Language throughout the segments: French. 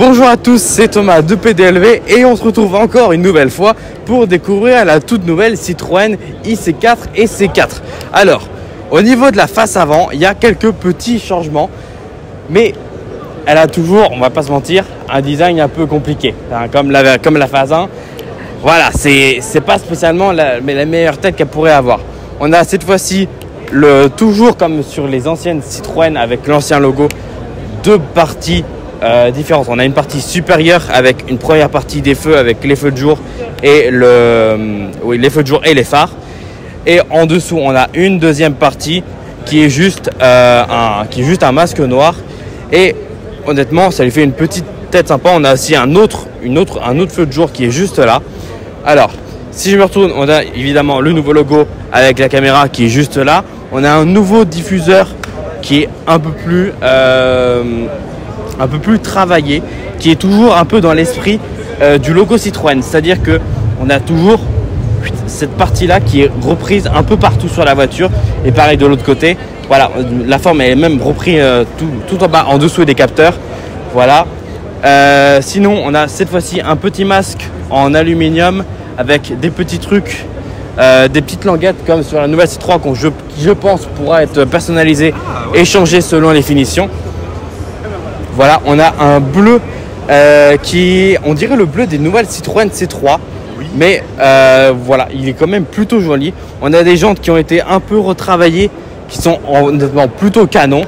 Bonjour à tous, c'est Thomas de PDLV et on se retrouve encore une nouvelle fois pour découvrir la toute nouvelle Citroën IC4 et C4. Alors, au niveau de la face avant, il y a quelques petits changements, mais elle a toujours, on va pas se mentir, un design un peu compliqué, hein, comme la phase 1. Voilà, c'est pas spécialement la meilleure tête qu'elle pourrait avoir. On a cette fois-ci, toujours comme sur les anciennes Citroën avec l'ancien logo, deux parties différentes. On a une partie supérieure avec une première partie des feux avec les feux de jour et les feux de jour et les phares. Et en dessous, on a une deuxième partie qui est juste un masque noir. Et honnêtement, ça lui fait une petite tête sympa. On a aussi un autre feu de jour qui est juste là. Alors, si je me retourne, on a évidemment le nouveau logo avec la caméra qui est juste là. On a un nouveau diffuseur qui est un peu plus travaillé, qui est toujours un peu dans l'esprit du logo Citroën. C'est-à-dire que on a toujours cette partie-là qui est reprise un peu partout sur la voiture. Et pareil de l'autre côté. Voilà, la forme est même reprise tout en bas, en dessous des capteurs. Voilà. Sinon, on a cette fois-ci un petit masque en aluminium avec des petits trucs, des petites languettes comme sur la nouvelle C3 qui je pense pourra être personnalisée et changée selon les finitions. Voilà, on a un bleu on dirait le bleu des nouvelles Citroën C3. Oui. Mais voilà, il est quand même plutôt joli. On a des jantes qui ont été un peu retravaillées, qui sont honnêtement plutôt canon.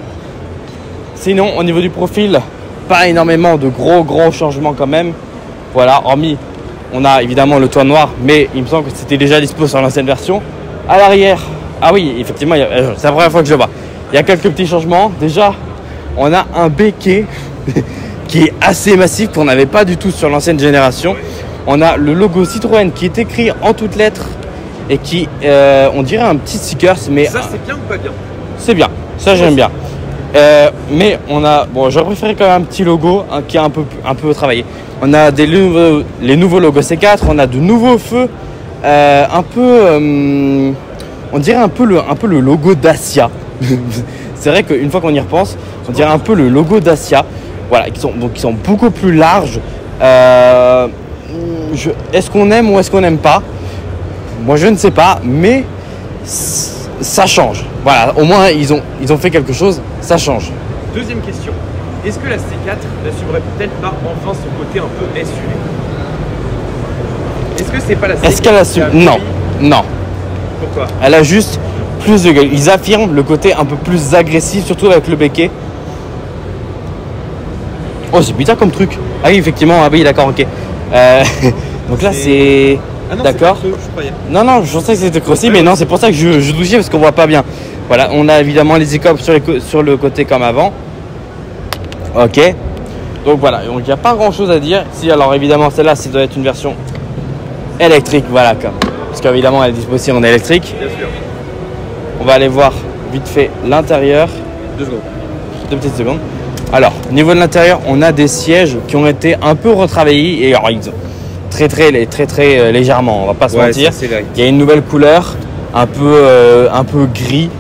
Sinon, au niveau du profil, pas énormément de gros changements quand même. Voilà, hormis, on a évidemment le toit noir, mais il me semble que c'était déjà dispo sur l'ancienne version. À l'arrière, ah oui, effectivement, c'est la première fois que je le vois. Il y a quelques petits changements. Déjà, on a un béquet qui est assez massif qu'on n'avait pas du tout sur l'ancienne génération. On a le logo Citroën qui est écrit en toutes lettres et qui, on dirait un petit sticker. Mais ça, c'est bien ou pas bien? C'est bien, ça j'aime bien. Mais on a, j'aurais préféré quand même un petit logo qui est un peu travaillé. On a les nouveaux logos C4, on a de nouveaux feux, on dirait un peu le logo Dacia. C'est vrai qu'une fois qu'on y repense, on dirait un peu le logo Dacia. Voilà, qui sont beaucoup plus larges. Est-ce qu'on aime ou est-ce qu'on n'aime pas? Moi, je ne sais pas, mais ça change. Voilà, au moins ils ont fait quelque chose, ça change. Deuxième question. Est-ce que la C4 n'assumerait peut-être pas enfin son côté un peu SUV? Est-ce que c'est pas la C4? Est-ce qu'elle assume? Non. Pourquoi? Elle a juste plus de gueule. Ils affirment le côté un peu plus agressif, surtout avec le béquet. Oh, c'est bizarre comme truc. Ah oui, effectivement, ah oui, d'accord, ok. Donc là, c'est... Ah non, d'accord. Non, je pensais que c'était crossé, mais non, c'est pour ça que je douchais parce qu'on voit pas bien. Voilà, on a évidemment les écopes sur le côté comme avant. Ok. Donc voilà, donc il n'y a pas grand chose à dire. Si, alors évidemment, celle-là, ça doit être une version électrique, voilà, parce qu'évidemment, elle est dispo aussi en électrique. Bien sûr. On va aller voir vite fait l'intérieur. 2 secondes. 2 petites secondes. Alors, au niveau de l'intérieur, on a des sièges qui ont été un peu retravaillés et alors, ils ont très légèrement, on va pas se mentir. Il y a une nouvelle couleur, un peu gris.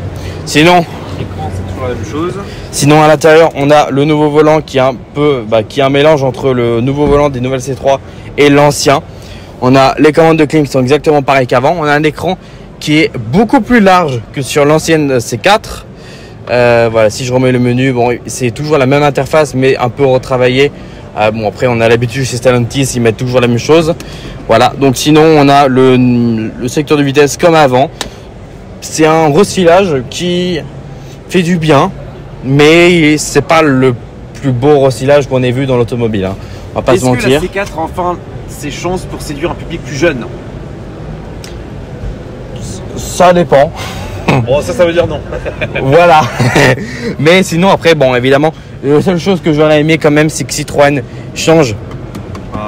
Sinon, l'écran, c'est toujours la même chose. Sinon, à l'intérieur, on a le nouveau volant qui est un mélange entre le nouveau volant des nouvelles C3 et l'ancien. On a les commandes de clim qui sont exactement pareilles qu'avant. On a un écran qui est beaucoup plus large que sur l'ancienne C4. Voilà, si je remets le menu, c'est toujours la même interface mais un peu retravaillé. Après on a l'habitude chez Stellantis, ils mettent toujours la même chose. Voilà, donc sinon on a le secteur de vitesse comme avant. C'est un recyclage qui fait du bien, mais c'est pas le plus beau recyclage qu'on ait vu dans l'automobile, hein. On va pas se mentir. Est-ce que la C4 enfin ses chances pour séduire un public plus jeune? Ça dépend. Bon, ça veut dire non. Voilà. Mais sinon, après, évidemment, la seule chose que j'aurais aimé quand même, c'est que Citroën change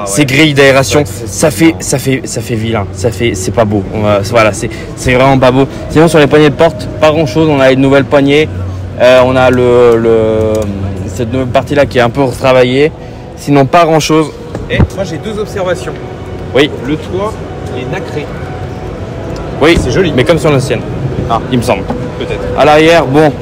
ses grilles d'aération. Ça fait vilain. C'est pas beau. Voilà, c'est vraiment pas beau. Sinon, sur les poignées de porte, pas grand chose. On a une nouvelle poignée. On a cette nouvelle partie-là qui est un peu retravaillée. Sinon, pas grand chose. Et moi, j'ai 2 observations. Oui. Le toit, il est nacré. Oui, c'est joli. Mais comme sur l'ancienne. Ah, il me semble. Peut-être. À l'arrière, Ouais,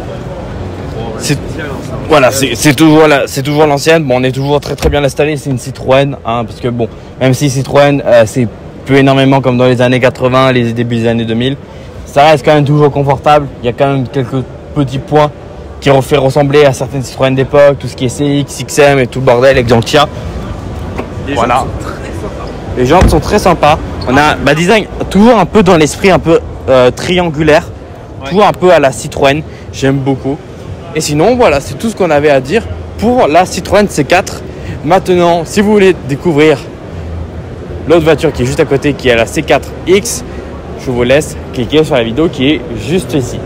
c'est spécial, hein. Voilà, c'est toujours l'ancienne. Bon, on est toujours très bien installé. C'est une Citroën, hein, parce que bon, même si Citroën, c'est plus énormément comme dans les années 80, les débuts des années 2000, ça reste quand même toujours confortable. Il y a quand même quelques petits points qui ont fait ressembler à certaines Citroën d'époque, tout ce qui est CX, XM et tout le bordel, Exantia. Voilà. Les jantes sont très sympas. On a design toujours un peu dans l'esprit un peu triangulaire, toujours un peu à la Citroën. J'aime beaucoup. Et sinon, voilà, c'est tout ce qu'on avait à dire pour la Citroën C4. Maintenant, si vous voulez découvrir l'autre voiture qui est juste à côté, qui est la C4X, je vous laisse cliquer sur la vidéo qui est juste ici.